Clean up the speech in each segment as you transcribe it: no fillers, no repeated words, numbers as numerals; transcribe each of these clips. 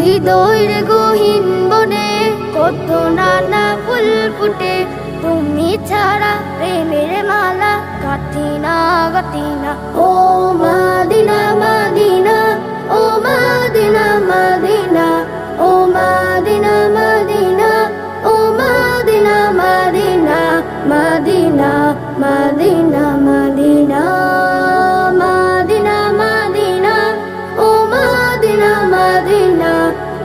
হৃদয়ের গহীন বনে কত নানা ফুল ফুটে, তুমি ছাড়া প্রেমের মালা গাঁথি না গাঁথি না। ও মাদিনা মাদিনা, ও মাদিনা মাদিনা, ও মাদিনা মাদিনা, ও মাদিনা মাদিনা, মাদিনা মাদিনা মাদিনা, মাদিনা মাদিনা, ও মাদিনা মাদিনা,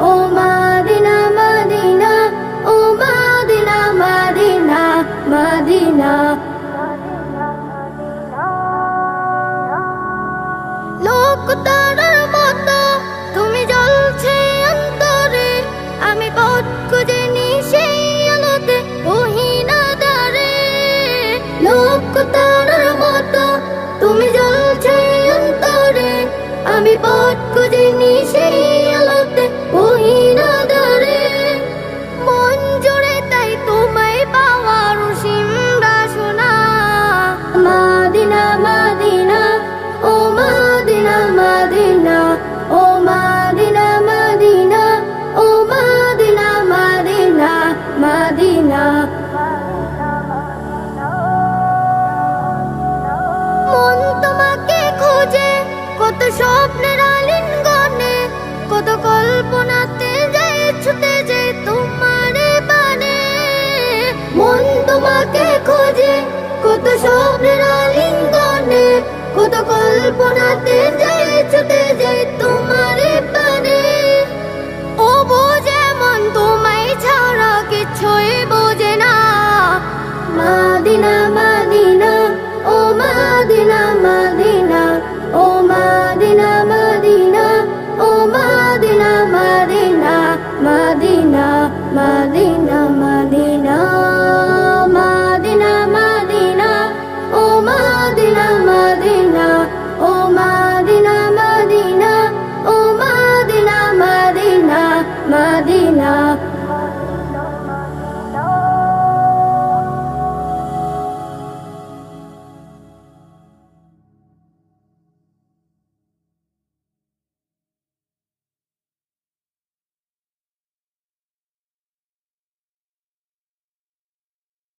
ও মাদিনা মাদিনা, ও মাদিনা মাদিনা মাদিনা। লোক তারার মতো তুমি জ্বলছে অন্তরে, আমি পথ খুঁজে নি সেই আলোতে ওহিনা দারে। লোক তারার মতো তুমি জ্বলছে অন্তরে, আমি পথ খুঁজে নি সেই আলোতে ওহিনা দারে। মন জুড়ে তাই তোমায় পাওয়ার অসীম বাসনা। মাদিনা মাদিনা, ও মাদিনা মাদিনা, ও মাদিনা মাদিনা, ও মাদিনা মাদিনা মাদিনা। মন তোমাকে খোঁজে কত স্বপ্নের আলিঙ্গনে, কত কল্পনাতে যায় ছুটে যায় তোমার বানে। মন তোমাকে খোঁজে কত স্বপ্নের আলিঙ্গনে, কত কল্পনাতে